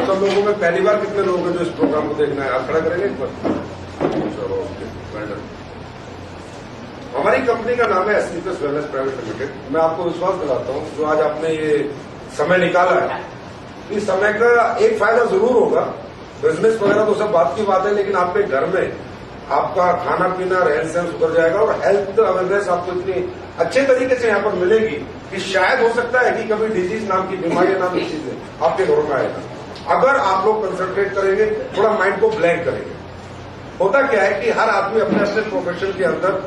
सब लोगों में पहली बार कितने लोग हैं जो इस प्रोग्राम को देखना है? आप खड़ा करेंगे एक बार? चलो ओके। हमारी कंपनी का नाम है एससीपीएस वेलनेस प्राइवेट लिमिटेड। मैं आपको विश्वास दिलाता हूं, जो आज आपने ये समय निकाला है, इस समय का एक फायदा जरूर होगा। बिजनेस वगैरह तो सब बात की बात है, लेकिन आपके घर में आपका खाना पीना रहन सहन सुधर जाएगा और हेल्थ अवेयरनेस आपको इतनी अच्छे तरीके से यहाँ पर मिलेगी कि शायद हो सकता है कि कभी डिजीज नाम की बीमारी नाम की चीजें आपके घरों में आएगा। अगर आप लोग कंसंट्रेट करेंगे, थोड़ा माइंड को ब्लैंक करेंगे। होता क्या है कि हर आदमी अपने अपने प्रोफेशन के अंदर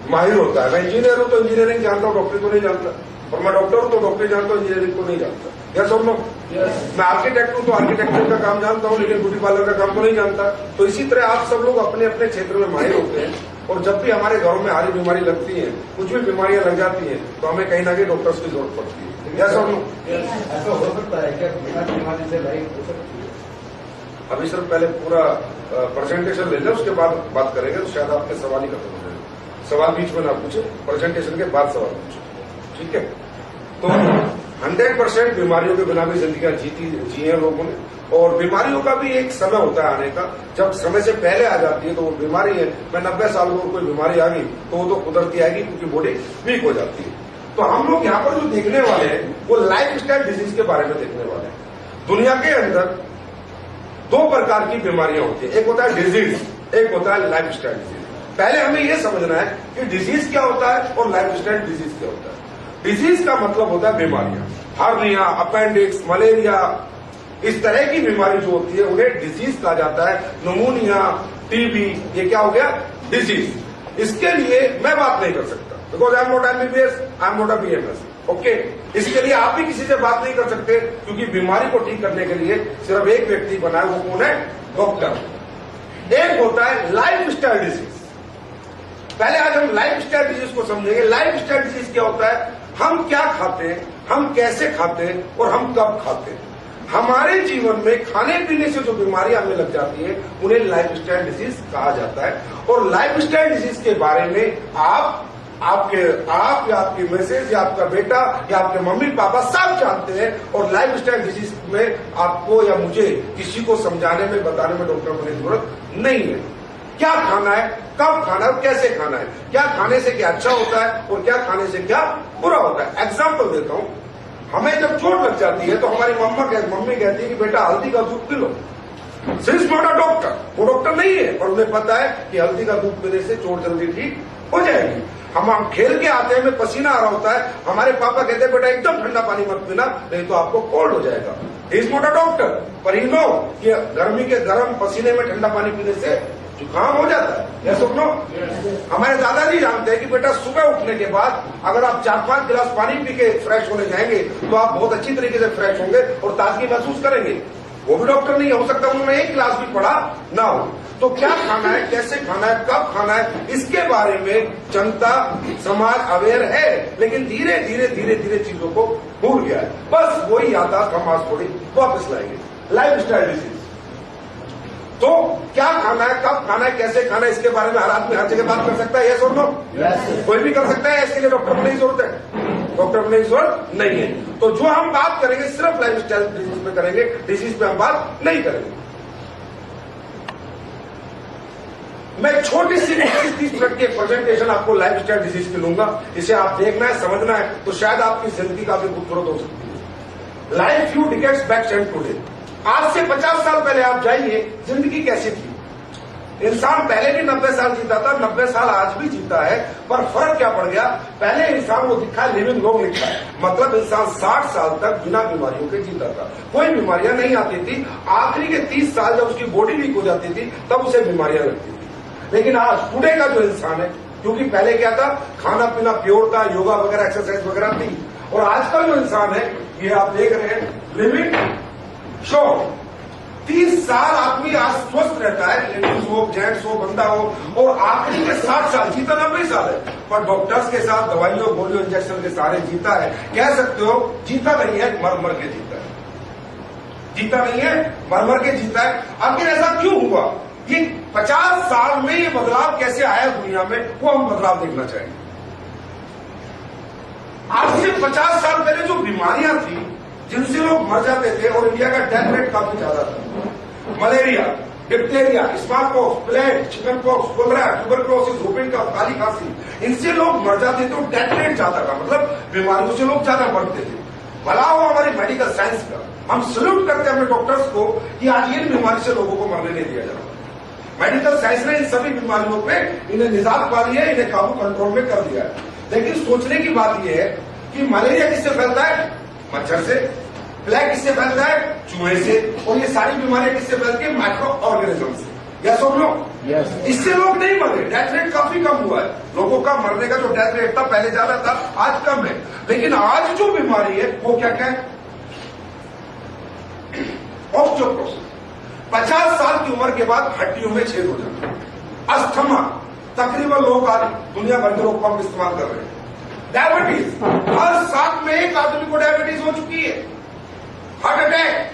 माहिर होता है। मैं इंजीनियर हूं तो इंजीनियरिंग जानता हूं, डॉक्टरी को नहीं जानता, और मैं डॉक्टर हूं तो डॉक्टरी जानता हूं, इंजीनियरिंग को नहीं जानता। यस और नो? मैं आर्किटेक्ट हूं तो आर्किटेक्चर का काम जानता हूं, लेकिन ब्यूटी पार्लर का काम तो नहीं जानता। तो इसी तरह आप सब लोग अपने अपने क्षेत्र में माहिर होते हैं, और जब भी हमारे घरों में हारी बीमारी लगती है, कुछ भी बीमारियां लग जाती हैं, तो हमें कहीं ना कहीं डॉक्टर्स की जरूरत पड़ती है। यस और नो? ऐसा हो सकता है क्या बिना बीमारी से लाइफ हो सकती है? अभी सर पहले पूरा प्रेजेंटेशन ले लें, उसके बाद बात करेंगे, तो शायद आपके सवाल ही खत्म हो जाएगा। सवाल बीच में ना पूछे, प्रेजेंटेशन के बाद सवाल पूछे, ठीक है? तो 100% बीमारियों के बिना भी जिंदगियां जी हैं लोगों ने, और बीमारियों का भी एक समय होता है आने का। जब समय से पहले आ जाती है तो वो बीमारी है। मैं 90 साल में कोई बीमारी आ गई तो वो तो कुदरती आएगी, क्योंकि बॉडी वीक हो जाती है। तो हम लोग यहाँ पर जो देखने वाले हैं वो लाइफ स्टाइल डिजीज के बारे में देखने वाले हैं। दुनिया के अंदर 2 प्रकार की बीमारियां होती है, एक होता है डिजीज, एक होता है लाइफ स्टाइल डिजीज। पहले हमें यह समझना है कि डिजीज क्या होता है और लाइफ स्टाइल डिजीज क्या होता है। डिजीज का मतलब होता है बीमारियां, हार्निया, अपेंडिक्स, मलेरिया, इस तरह की बीमारी जो होती है उन्हें डिजीज कहा जाता है। निमोनिया, टीबी, ये क्या हो गया? डिजीज। इसके लिए मैं बात नहीं कर सकता, because I am not MBBS, I am not a BMS. Okay, इसके लिए आप भी किसी से बात नहीं कर सकते, क्योंकि बीमारी को ठीक करने के लिए सिर्फ एक व्यक्ति बना है, वो कौन है? डॉक्टर। एक होता है लाइफ स्टाइल डिजीज। पहले आज हम लाइफ स्टाइल डिजीज को समझेंगे। लाइफ स्टाइल डिजीज क्या होता है? हम क्या खाते हैं, हम कैसे खाते हैं और हम कब खाते हैं। हमारे जीवन में खाने पीने से जो बीमारियां हमें लग जाती है उन्हें लाइफ स्टाइल डिजीज कहा जाता है। और लाइफ स्टाइल डिजीज के बारे में आप या आपकी मिसेज या आपका बेटा या आपके मम्मी पापा सब जानते हैं, और लाइफ स्टाइल डिजीज में आपको या मुझे किसी को समझाने में, बताने में डॉक्टर बनने की जरूरत नहीं है। क्या खाना है, कब खाना है और कैसे खाना है, क्या खाने से क्या अच्छा होता है और क्या खाने से क्या बुरा होता है। एग्जाम्पल देता हूं, हमें जब चोट लग जाती है तो हमारी मम्मी कहती है कि बेटा हल्दी का दूध P low. She is not a doctor, वो डॉक्टर नहीं है, और उन्हें पता है कि हल्दी का दूध पीने से चोट जल्दी ठीक हो जाएगी। हम खेल के आते हैं, हमें पसीना आ रहा होता है, हमारे पापा कहते हैं बेटा एकदम ठंडा पानी मत पीना, नहीं तो आपको कोल्ड हो जाएगा। He is not a doctor, पर ही नो कि गर्मी के गर्म पसीने में ठंडा पानी पीने से जुकाम हो जाता है। या सुनो, हमारे दादाजी जानते हैं कि बेटा सुबह उठने के बाद अगर आप 4-5 गिलास पानी पी के फ्रेश होने जाएंगे तो आप बहुत अच्छी तरीके से फ्रेश होंगे और ताजगी महसूस करेंगे। वो भी डॉक्टर नहीं हो सकता, उन्होंने 1 गिलास भी पढ़ा ना हो। तो क्या खाना है, कैसे खाना है, कब खाना है, इसके बारे में जनता समाज अवेयर है, लेकिन धीरे धीरे चीजों को भूल गया है। बस वही याददाश्त हम आज थोड़ी वापस लाएंगे। लाइफ स्टाइल डिजीज, तो क्या खाना है, कब खाना है, कैसे खाना है, इसके बारे में हर आदमी हर जगह बात कर सकता है। यस और नो? कोई भी कर सकता है। इसके लिए डॉक्टर बनने की जरूरत है? डॉक्टर बनने की जरूरत नहीं है। तो जो हम बात करेंगे सिर्फ लाइफ स्टाइल डिजीज पे करेंगे, डिजीज पे हम बात नहीं करेंगे। मैं छोटी सी 30 मिनट की प्रेजेंटेशन आपको लाइफ स्टाइल डिजीज की लूंगा। इसे आप देखना है, समझना है, तो शायद आपकी जिंदगी काफी खूबसूरत हो सकती है। Life few decades back and today, आज से 50 साल पहले आप जाइए, जिंदगी कैसी थी। इंसान पहले भी 90 साल जीता था, 90 साल आज भी जीता है, पर फर्क क्या पड़ गया? पहले इंसान वो दिखा है, लिविंग लॉन्ग लिखा है, मतलब इंसान 60 साल तक बिना बीमारियों के जीता था, कोई बीमारियां नहीं आती थी। आखिरी के 30 साल जब उसकी बॉडी वीक हो जाती थी तब उसे बीमारियां लगती थी। लेकिन आज टुडे का जो इंसान है, क्योंकि पहले क्या था, खाना पीना प्योर था, योगा वगैरह एक्सरसाइज वगैरह थी, और आज का जो इंसान है, ये आप देख रहे हैं, लिविंग शॉर्ट। 30 साल आदमी आज स्वस्थ रहता है, लेडीज हो, जेंट्स हो, बंदा हो, और आखिरी के 60 साल जीता 90 साल है, पर डॉक्टर्स के साथ दवाइयों, गोलियों, इंजेक्शन के सहारे जीता है। कह सकते हो जीता नहीं है, मर मर के जीता है। जीता नहीं है, मर मर के जीता है। आखिर ऐसा क्यों हुआ? ये 50 साल में ये बदलाव कैसे आया दुनिया में, वो हम बदलाव देखना चाहेंगे। आज से 50 साल पहले जो बीमारियां थी, जिनसे लोग मर जाते थे और इंडिया का डेथ रेट काफी ज्यादा था। Malaria, diphtheria, smallpox, plague, chickenpox, cholera, tuberculosis, रूबिन कफ, काली खांसी, इनसे लोग मर जाते थे तो डेथ रेट ज्यादा था, मतलब बीमारियों से लोग ज्यादा मरते थे। भला हो हमारी मेडिकल साइंस का, हम सल्यूट करते हैं अपने डॉक्टर्स को कि आज इन बीमारी से लोगों को मरने नहीं दिया जा रहा। मेडिकल साइंस ने इन सभी बीमारियों पे इन्हें निजात पा लिया है, इन्हें काबू कंट्रोल में कर दिया है। लेकिन सोचने की बात यह है कि मलेरिया किससे फैलता है? मच्छर से। प्लेग किससे फैलता है? चूहे से। और ये सारी बीमारियां किससे फैलती है? माइक्रो ऑर्गेनिज्म से। यस और नो? यस। इससे लोग नहीं मर गए, डेथ रेट काफी कम हुआ है। लोगों का मरने का जो डेथ रेट था पहले ज्यादा था, आज कम है। लेकिन आज जो बीमारी है वो क्या क्या है? ऑस्टियोपोरोसिस, 50 साल की उम्र के बाद हड्डियों में छेद हो जाना। अस्थमा, तकरीबन लोग आज दुनिया भर के लोग पंप इस्तेमाल कर रहे हैं। डायबिटीज, हर 7 में एक आदमी को डायबिटीज हो चुकी है। Heart attack,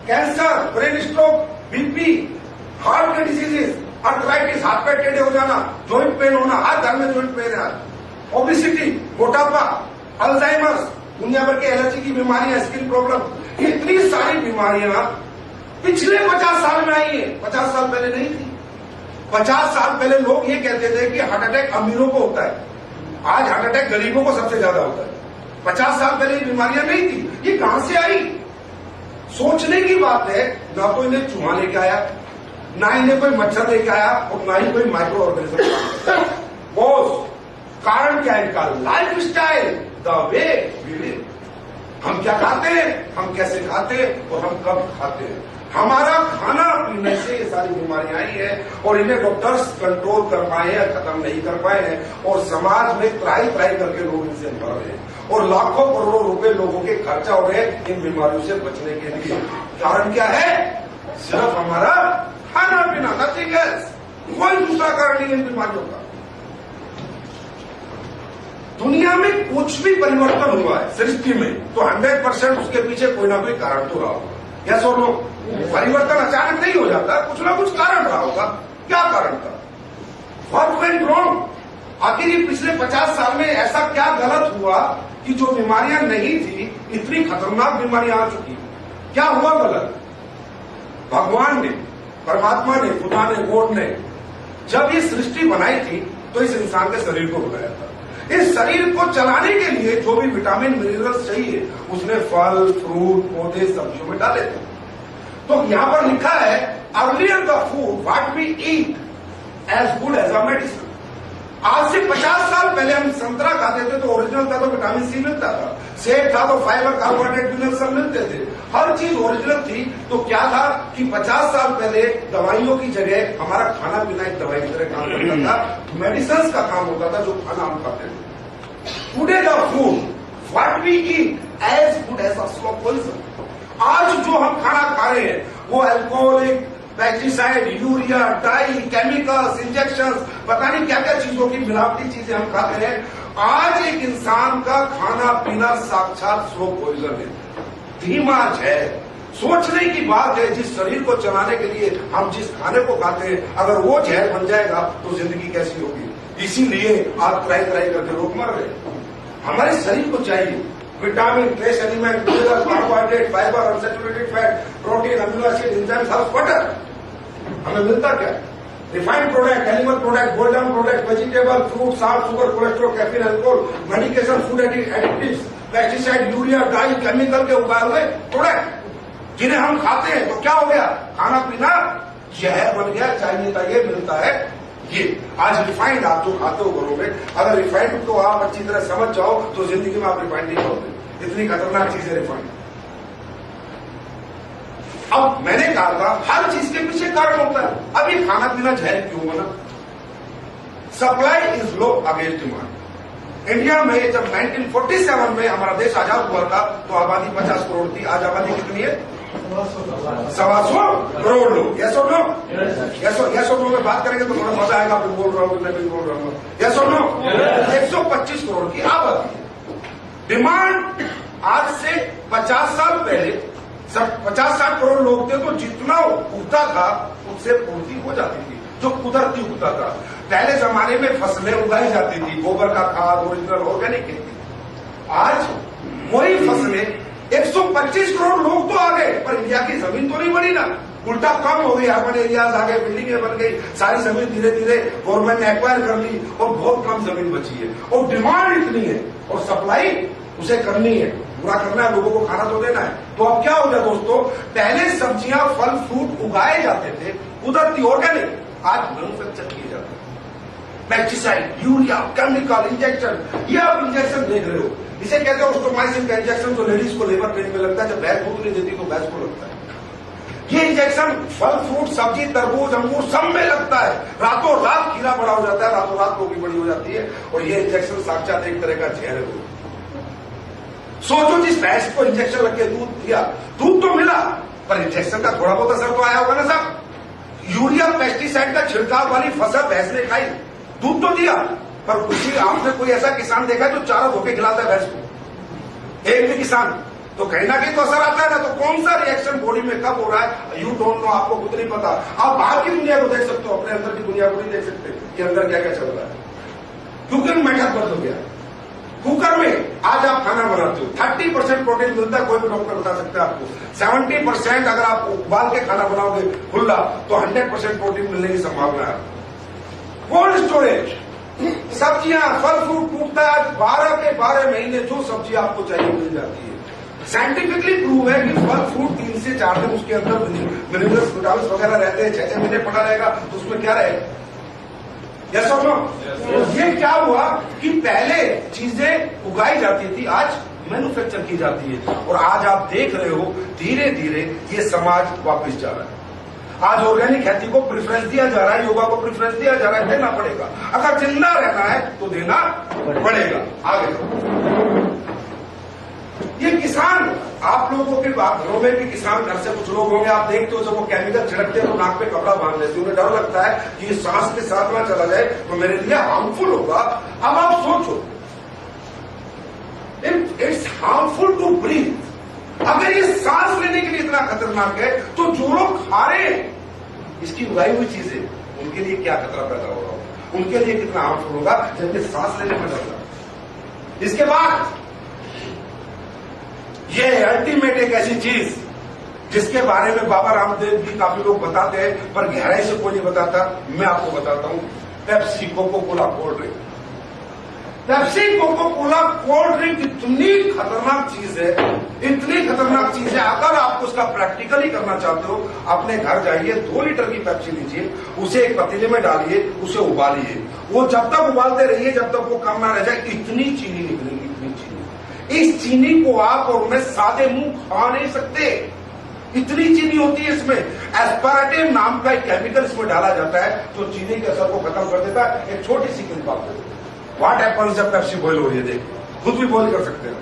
cancer, brain stroke, BP, heart के डिजीजेस, आर्थराइटिस, हाथ पैर टेढ़े हो जाना, जॉइंट पेन होना, हर घर में जॉइंट पेन है। ओबेसिटी, मोटापा, अल्जाइमर्स, दुनिया भर की एलर्जी की बीमारियां, स्किन प्रॉब्लम, इतनी सारी बीमारियां पिछले 50 साल में आई है। 50 साल पहले नहीं थी। 50 साल पहले लोग ये कहते थे कि हार्ट अटैक अमीरों को होता है, आज हार्ट अटैक गरीबों को सबसे ज्यादा होता है। 50 साल पहले ये बीमारियां नहीं थी। ये कहां से आई? सोचने की बात है। ना तो इन्हें चूहा लेके आया, ना इन्हें कोई मच्छर लेके आया, और ना ही कोई माइक्रो ऑर्गेनिज्म। बॉस, कारण क्या है इनका? Lifestyle, the way we live. हम क्या खाते हैं, हम कैसे खाते हैं और हम कब खाते हैं, हमारा खाना पीने से ये सारी बीमारियां आई है। और इन्हें डॉक्टर्स कंट्रोल कर पाए हैं, खत्म नहीं कर पाए हैं। और समाज में त्राई करके लोग इनसे मर रहे हैं और लाखों करोड़ों रुपए लोगों के खर्चा हो रहे हैं इन बीमारियों से बचने के लिए। कारण क्या है? सिर्फ हमारा खाना पीना, नथिंग एल्स। कोई दूसरा कारण नहीं इन बीमारियों का। दुनिया में कुछ भी परिवर्तन हुआ है सृष्टि में तो 100% उसके पीछे कोई ना कोई कारण तो रहा होगा। यस और नो? परिवर्तन अचानक नहीं हो जाता, कुछ ना कुछ कारण रहा होगा। क्या कारण था? What went wrong? आखिर ये पिछले 50 साल में ऐसा क्या गलत हुआ कि जो बीमारियां नहीं थी इतनी खतरनाक बीमारियां आ चुकी? क्या हुआ गलत? भगवान ने, परमात्मा ने, खुदा ने, गॉड ने जब ये सृष्टि बनाई थी तो इस इंसान के शरीर को बनाया था। इस शरीर को चलाने के लिए जो भी विटामिन मिनरल्स चाहिए उसने फल, फ्रूट, पौधे, सब्जियों में डाले थे। तो यहां पर लिखा है, earlier the food what we eat as good as a medicine. आज से 50 साल पहले हम संतरा खाते थे तो ओरिजिनल था तो विटामिन सी मिलता था, सेब था तो फाइबर, कार्बोहाइड्रेट, मिनरल्स सब मिलते थे, हर चीज ओरिजिनल थी। तो क्या था कि 50 साल पहले दवाइयों की जगह हमारा खाना पीना एक दवाई की तरह काम करता था, मेडिसिन का काम होता था जो खाना हम खाते थे। Today the food what we eat as good as a slow poison. आज जो हम खाना खा रहे हैं वो alcoholic, pesticide, urea, dye, chemicals, injection, पता नहीं क्या क्या चीजों की मिलावटी चीजें हम खाते हैं। आज एक इंसान का खाना पीना साक्षात स्लो पॉइजन है, धीमा है। सोचने की बात है, जिस शरीर को चलाने के लिए हम जिस खाने को खाते हैं अगर वो जहर बन जाएगा तो जिंदगी कैसी होगी। इसीलिए आज ट्राई करके लोग मर रहे। हमारे शरीर को चाहिए vitamin, trace element, mineral, carbohydrate, fibre, unsaturated fat, protein, amino acid, enzymes, herbs, butter. हमें मिलता क्या? Refined product, animal product, golden product, vegetable, fruit, salt, sugar, cholesterol, caffeine, alcohol, medication, food additives, pesticide, urea, dye, chemical के उगाए हुए product जिन्हें हम खाते हैं। तो क्या हो गया? खाना पीना जहर बन गया। चाहिए था ये, मिलता है ये। आज रिफाइंड आप जो खाते हो घरों में, अगर रिफाइंड को आप अच्छी तरह समझ जाओ तो जिंदगी में आप रिफाइंड नहीं खाओगे। इतनी खतरनाक चीज है रिफाइंड। अब मैंने कहा था हर चीज के पीछे कारण होता है। अब ये खाना पीना जहर क्यों बना? Supply is low against demand. India में जब 1947 में हमारा देश आजाद हुआ था तो आबादी 50 करोड़ थी। आज आबादी कितनी है? 125 करोड़ लोग। यस और नो? यस और नो में बात करेंगे तो थोड़ा मजा आएगा। आप बोल रहा हूँ, मैं भी बोल रहा हूँ। यस और नो? 125 करोड़ की आबादी। डिमांड आज से 50 साल पहले 50-60 करोड़ लोग थे तो जितना उगता था उससे पूर्ति हो जाती थी, जो कुदरती उगता था। पहले जमाने में फसलें उगाई जाती थी, गोबर का खाद, ओरिजिनल ऑर्गेनिक खेती। आज वही फसलें 125 25 करोड़ लोग तो आ गए, पर इंडिया की जमीन तो नहीं बढ़ी ना, उल्टा कम हो गई। अर्बन एरियाज आ गए, बिल्डिंगें बन गई, सारी जमीन धीरे धीरे गवर्नमेंट ने एक्वायर कर ली और बहुत कम जमीन बची है। और डिमांड इतनी है और सप्लाई उसे करनी है, पूरा करना है, लोगों को खाना तो देना है। तो अब क्या हो गया दोस्तों, पहले सब्जियां फल फ्रूट उगाए जाते थे कुदरती ऑर्गेनिक, आज मैन्युफैक्चर किए जाते हैं। पेस्टिसाइड, यूरिया, केमिकल, इंजेक्शन, ये आप इंजेक्शन देख रहे हो, इसे कहते हैं ओस्टोमाइसिन का इंजेक्शन, जो लेडीज को लेबर पेन में लगता है, जब भैंस दूध नहीं देती तो भैंस को लगता है। ये इंजेक्शन फल फ्रूट सब्जी तरबूज अंगूर सब में लगता है, रातों रात खीरा बड़ा हो जाता है, रातों रात गोभी बड़ी हो जाती है। और ये इंजेक्शन साक्षात एक तरह का जहर है। सोचो जिस भैंस को इंजेक्शन लग के दूध दिया, दूध तो मिला, पर इंजेक्शन का थोड़ा बहुत असर तो आया होगा ना साहब। यूरिया पेस्टिसाइड का छिड़काव वाली फसल भैंस ने खाई, दूध तो दिया, पर उसी आपने कोई ऐसा किसान देखा है जो चारा धोके खिलाता है भैंस को? एक भी किसान? तो कहीं ना कहीं तो असर आता है ना। तो कौन सा रिएक्शन बॉडी में कब हो रहा है, यू डोंट नो, आपको खुद नहीं पता। आप बाहर की दुनिया को देख सकते हो, अपने अंदर की दुनिया को नहीं देख सकते कि अंदर क्या क्या चल रहा है। क्योंकि मेंटल बंद हो गया। कुकर में आज आप खाना बनाते हो, 30% प्रोटीन मिलता है, कोई भी डॉक्टर बता सकता है आपको। 70% अगर आप उबाल के खाना बनाओगे खुला तो 100% प्रोटीन मिलने की संभावना है। कोल्ड स्टोरेज, सब्जियां फल फ्रूट टूटता है, 12 के 12 महीने जो सब्जी आपको चाहिए मिल जाती है। साइंटिफिकली प्रूव है कि फल फ्रूट 3 से 4 दिन उसके अंदर मिनरल्स विटामिन्स वगैरह रहते हैं। 6 महीने पड़ा रहेगा तो उसमें क्या रहेगा? यस और नो? ये क्या हुआ कि पहले चीजें उगाई जाती थी, आज मैन्युफैक्चर की जाती है। और आज आप देख रहे हो धीरे धीरे ये समाज वापस जा रहा है। आज ऑर्गेनिक खेती को प्रेफरेंस दिया जा रहा है, योगा को प्रेफरेंस दिया जा रहा है, देना पड़ेगा। अगर जिंदा रहना है तो देना पड़ेगा। आगे ये किसान, आप लोगों के घरों में भी किसान, घर से कुछ लोग होंगे, आप देखते हो जब वो केमिकल छिड़कते हैं तो नाक पे कपड़ा बांध लेते हैं, उन्हें डर लगता है कि ये सांस के साथ ना चला जाए तो मेरे लिए हार्मफुल होगा। अब आप सोचो, इट्स हार्मफुल टू ब्रीथ। अगर ये सांस लेने के लिए इतना खतरनाक है तो जो लोग खा रहे हैं इसकी उगाई हुई चीजें, उनके लिए क्या खतरा पैदा हो रहा होगा, उनके लिए कितना हार्मफुल होगा, जबकि सांस लेने में डर लगा। इसके बाद ये अल्टीमेट एक ऐसी चीज जिसके बारे में बाबा रामदेव भी काफी लोग बताते हैं, पर गहराई से कोई नहीं बताता। मैं आपको बताता हूं, Pepsi Coca Cola cold drink. Pepsi Coca Cola cold drink इतनी खतरनाक चीज है, इतनी खतरनाक चीज है। अगर आप उसका प्रैक्टिकली करना चाहते हो, अपने घर जाइए, 2 लीटर की पेप्सी लीजिए, उसे एक पतीले में डालिए, उसे उबालिए। वो जब तक उबालते रहिए जब तक वो कम ना रह जाए, इतनी चीनी निकलेगी, इतनी चीनी। इस चीनी को आप और मैं सादे मुंह खा नहीं सकते, इतनी चीनी होती है इसमें। एस्पार्टेम नाम का एक केमिकल इसमें डाला जाता है जो चीनी के असर को खत्म कर देता है। एक छोटी सी किन बात है, व्हाट हैपन्स जब पेप्सी बॉयल हो रही है, देखिए, खुद भी बॉयल कर सकते हैं।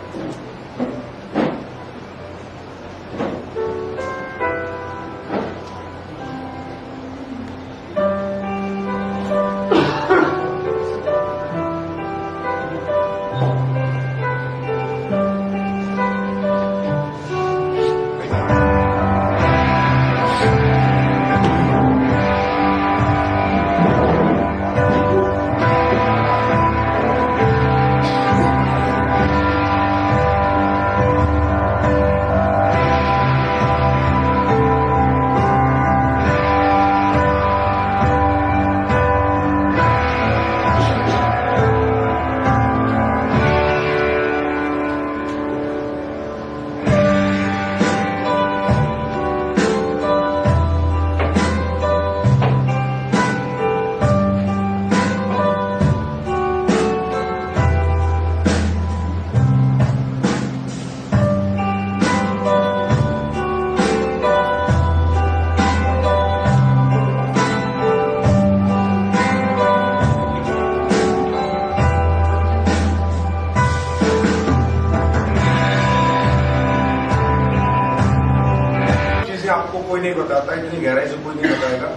आपको कोई नहीं बताता, इतनी गहराई से कोई नहीं बताएगा।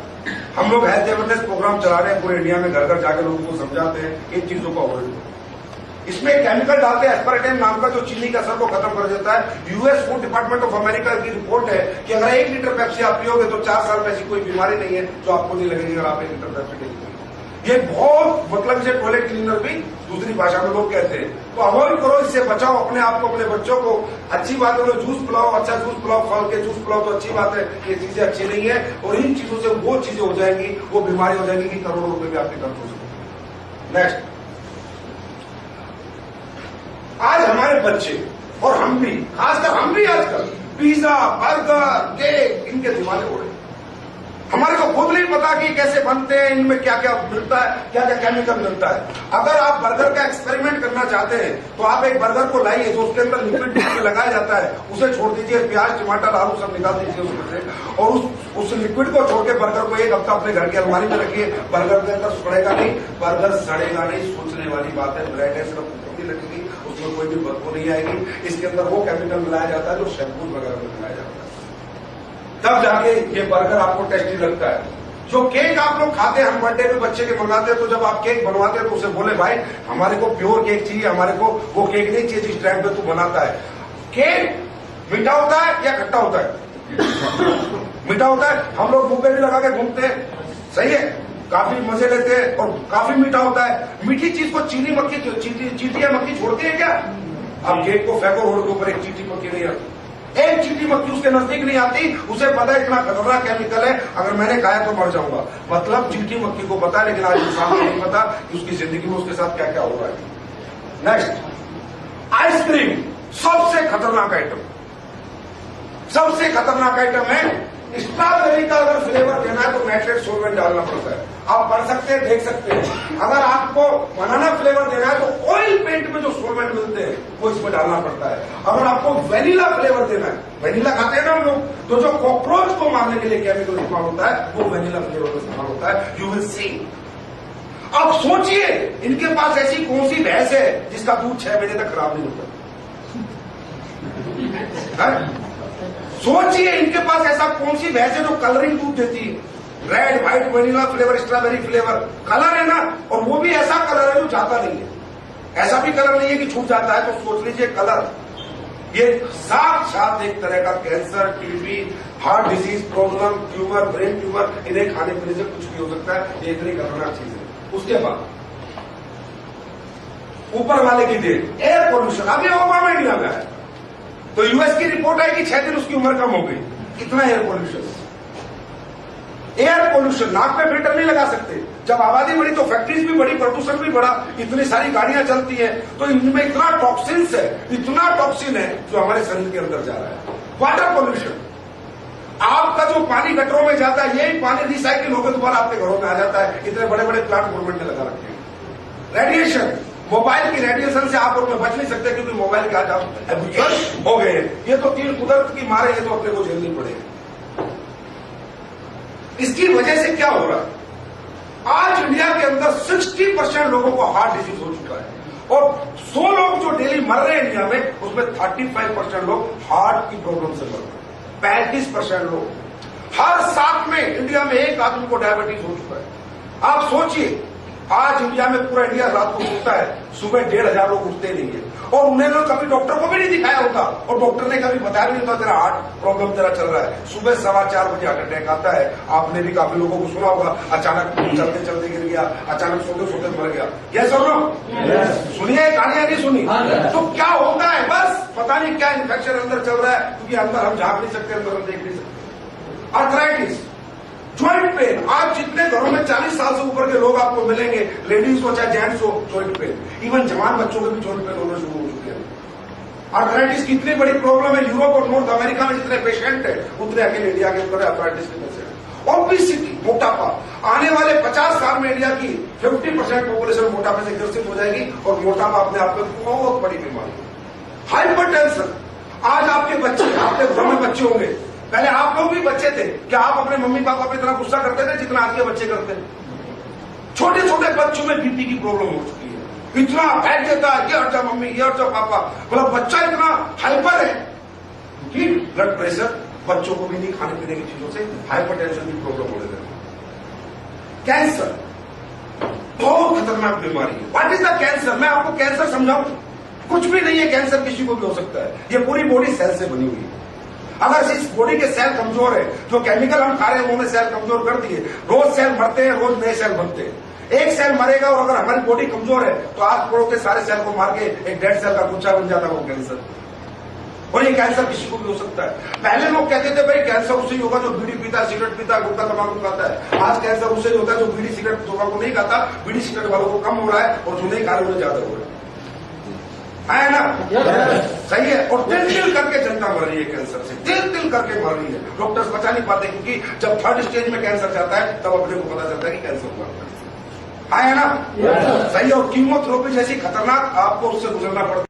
हम लोग हेल्थ अवेयरनेस प्रोग्राम चला रहे हैं पूरे इंडिया में, घर घर जाकर लोगों को समझाते हैं इन चीजों का अवॉइड करो। इसमें केमिकल डालते हैं एस्पार्टेम नाम का, जो चीनी के असर को खत्म कर देता है। US food department of America की रिपोर्ट है कि अगर 1 लीटर पेप्सी आप पियोगे तो 4 साल में ऐसी कोई बीमारी नहीं है जो आपको नहीं लगेगी अगर आप 1 लीटर पेप्सी नहीं पियोगे। ये बहुत मतलब जैसे टॉयलेट क्लीनर भी दूसरी भाषा में लोग कहते हैं। तो अवॉइड करो, इससे बचाओ अपने आप को, अपने बच्चों को। अच्छी बात है, जूस पिलाओ, अच्छा जूस पिलाओ, फल के जूस पिलाओ तो अच्छी बात है। ये चीजें अच्छी नहीं है और इन चीजों से वो चीजें हो जाएंगी, वो बीमारी हो जाएगी कि करोड़ों रुपए भी आपके खर्च हो सकते। नेक्स्ट, आज हमारे बच्चे और हम भी, खासकर हम भी आजकल पिज्जा, बर्गर, केक, इनके दीवाने हो रहे हैं। हमारे को खुद नहीं पता कि कैसे बनते हैं, इनमें क्या क्या मिलता है, क्या क्या केमिकल मिलता है। अगर आप बर्गर का एक्सपेरिमेंट करना चाहते हैं तो आप एक बर्गर को लाइए जो उसके अंदर लिक्विड लगाया जाता है, उसे छोड़ दीजिए, प्याज, टमाटर, आलू सब निकाल दीजिए उसमें से, और उस लिक्विड को छोड़ के बर्गर को एक हफ्ता अपने घर की अलमारी में रखिए। बर्गर के अंदर सड़ेगा नहीं, बर्गर सड़ेगा नहीं। सोचने वाली बात है, ब्रेड है, सिर्फ लगेगी, उसमें कोई भी बदबू नहीं आएगी। इसके अंदर वो केमिकल मिलाया जाता है जो शैम्पू वगैरह में मिलाया जाता है, तब जाके ये बर्गर आपको टेस्टी लगता है। जो केक आप लोग खाते हैं, हम बर्थडे में बच्चे के मंगाते हैं, तो जब आप केक बनवाते हैं तो उसे बोले भाई हमारे को प्योर केक चाहिए, हमारे को वो केक नहीं चाहिए जिस टाइम पे तू बनाता है। केक मीठा होता है या खट्टा होता है? मीठा होता है। हम लोग मुंह पे भी लगा के घूमते हैं, सही है, काफी मजे लेते हैं और काफी मीठा होता है। मीठी चीज को चीनी मक्खी, चींटियां मक्खी छोड़ती है क्या? अब केक को फेंको रोड के ऊपर, एक चींटी मक्खी नहीं आती, एक चींटी मक्खी उसके नजदीक नहीं आती। उसे पता है इतना खतरनाक केमिकल है, अगर मैंने खाया तो मर जाऊंगा। मतलब चींटी मक्खी को पता है, लेकिन आज इंसान को नहीं पता कि उसकी जिंदगी में उसके साथ क्या क्या हो रहा है। नेक्स्ट, आइसक्रीम सबसे खतरनाक आइटम, सबसे खतरनाक आइटम है। स्ट्रॉबेरी का अगर फ्लेवर देना है तो नाइट्रेट सोलवेंट डालना पड़ता है। आप पढ़ सकते हैं, देख सकते हैं। अगर आपको बनाना फ्लेवर देना है तो ऑयल पेंट में जो सोलवेंट मिलते हैं वो इसमें डालना पड़ता है। अगर आपको वेनिला फ्लेवर देना है, वेनिला खाते हैं ना हम लोग, तो जो कॉकरोच को मारने के लिए केमिकल इस्तेमाल होता है वो वेनिला फ्लेवर का इस्तेमाल होता है। You will see. अब सोचिए, इनके पास ऐसी कौन सी भैंस है जिसका दूध 6 महीने तक खराब नहीं होता? सोचिए, इनके पास ऐसा कौन सी भैंस है जो कलरिंग दूध देती है? Red, white, vanilla flavour, strawberry flavour, colour है ना, और वो भी ऐसा कलर है जो जाता नहीं है। ऐसा भी कलर नहीं है कि छूट जाता है। तो सोच लीजिए, कलर ये साथ एक तरह का cancer, TB, heart disease problem, tumour, brain tumour, इन्हें खाने पीने से कुछ भी हो सकता है। ये इतनी खतरनाक चीज है। उसके बाद ऊपर वाले की देन, एयर पोल्यूशन। अभी ओबामा इंडिया में है तो यूएस की रिपोर्ट आई कि 6 दिन उसकी उम्र कम हो गई। कितना एयर पोल्यूशन, एयर पोल्यूशन। नाक में फिल्टर नहीं लगा सकते। जब आबादी बढ़ी तो फैक्ट्रीज भी बढ़ी, प्रदूषण भी बढ़ा, इतनी सारी गाड़ियां चलती हैं, तो इनमें इतना टॉक्सिन्स है, इतना टॉक्सिन है जो हमारे शरीर के अंदर जा रहा है। वाटर पोल्यूशन, आपका जो पानी गटरों में जाता है, यही पानी रिसाइकिल होकर दोबारा आपके घरों में आ जाता है। इतने बड़े बड़े प्लांट गवर्नमेंट ने लगा रखे हैं। रेडिएशन, मोबाइल की रेडिएशन से आप और मैं बच नहीं सकते, क्योंकि मोबाइल के आज आप हैबिचुअल हो गए हैं। ये तो तीन कुदरत की मारे, ये तो अपने को झेलनी पड़ेगी। इसकी वजह से क्या हो रहा है? आज इंडिया के अंदर 60% लोगों को हार्ट डिजीज हो चुका है और 100 लोग जो डेली मर रहे हैं इंडिया में, उसमें 35% लोग हार्ट की प्रॉब्लम से मर रहे हैं। 35% लोग, हर 7 में इंडिया में एक आदमी को डायबिटीज हो चुका है। आप सोचिए, आज इंडिया में पूरा इंडिया रात को उठता है, सुबह 1,500 लोग उठते नहीं है, और उन्हें लोग कभी डॉक्टर को भी नहीं दिखाया होता, और डॉक्टर ने कभी बताया भी नहीं होता तेरा हार्ट प्रॉब्लम तेरा चल रहा है। सुबह 4:15 बजे हार्ट अटैक आता है। आपने भी काफी लोगों को सुना होगा, अचानक चलते चलते गिर गया, अचानक सोते सोते मर गया। यस और नो? सुनिए, कहानियां नहीं सुनी। तो क्या होता है? बस पता नहीं क्या इन्फेक्शन अंदर चल रहा है, क्योंकि अंदर हम झांक नहीं सकते, अंदर हम देख नहीं सकते। आर्थराइटिस, ज्वाइंट पेन, आज जितने घरों में 40 साल से ऊपर के लोग आपको मिलेंगे, लेडीज हो चाहे जेंट्स हो, ज्वाइंट पेन। इवन जवान बच्चों के भी ज्वाइंट पेन होना शुरू हो चुके हैं। आर्थराइटिस की इतनी बड़ी प्रॉब्लम है, यूरोप और नॉर्थ अमेरिका में जितने पेशेंट है उतने अकेले इंडिया के अंदर आर्थराइटिस के पेशेंट। ओबेसिटी, मोटापा, आने वाले 50 साल में इंडिया की 50% पॉपुलेशन मोटापे से ग्रसित हो जाएगी, और मोटापा अपने आप में बहुत बड़ी बीमारी है। हाइपरटेंशन, आज आपके बच्चे, आपके घर में बच्चे होंगे, पहले आप लोग भी बच्चे थे, क्या आप अपने मम्मी पापा पे इतना गुस्सा करते थे जितना आज के बच्चे करते हैं? छोटे छोटे बच्चों में बीपी की प्रॉब्लम हो चुकी है, इतना बैठ देता है, ये हट जा मम्मी, ये हट जा पापा। मतलब बच्चा इतना हाइपर है कि ब्लड प्रेशर, बच्चों को भी नहीं खाने पीने की चीजों से हाइपरटेंशन की प्रॉब्लम होने लगी। कैंसर बहुत खतरनाक बीमारी है। What is the cancer? मैं आपको कैंसर समझाऊं? कुछ भी नहीं है, कैंसर किसी को भी हो सकता है। ये पूरी बॉडी सेल से बनी हुई है। अगर इस बॉडी के सेल कमजोर है, जो केमिकल हम खा रहे हैं उन्होंने सेल कमजोर कर दिए, रोज सेल मरते हैं, रोज नए सेल बनते हैं। एक सेल मरेगा और अगर हमारी बॉडी कमजोर है तो आस पड़ोस के सारे सेल को मार के एक डेड सेल का गुच्छा बन जाता है वो कैंसर। और ये कैंसर किसी को भी हो सकता है। पहले लोग कहते थे भाई कैंसर उसे ही होगा जो बीड़ी पीता, सिगरेट पीता, गुटखा तंबाकू खाता है। आज कैंसर उसे ही होता है जो बीड़ी सिगरेट तंबाकू नहीं खाता। बीड़ी सिगरेट वालों को कम हो रहा है और जो नहीं खा रहे उन्हें ज्यादा हो रहा है ना? सही है। और तिल तिल करके जनता मर रही है कैंसर से, तिल तिल करके मर रही है। डॉक्टर्स बचा नहीं पाते क्योंकि जब थर्ड स्टेज में कैंसर जाता है तब अपने को पता चलता है कि कैंसर हुआ है ना? सही है। और कीमोथेरेपी जैसी खतरनाक आपको उससे गुजरना पड़ता है।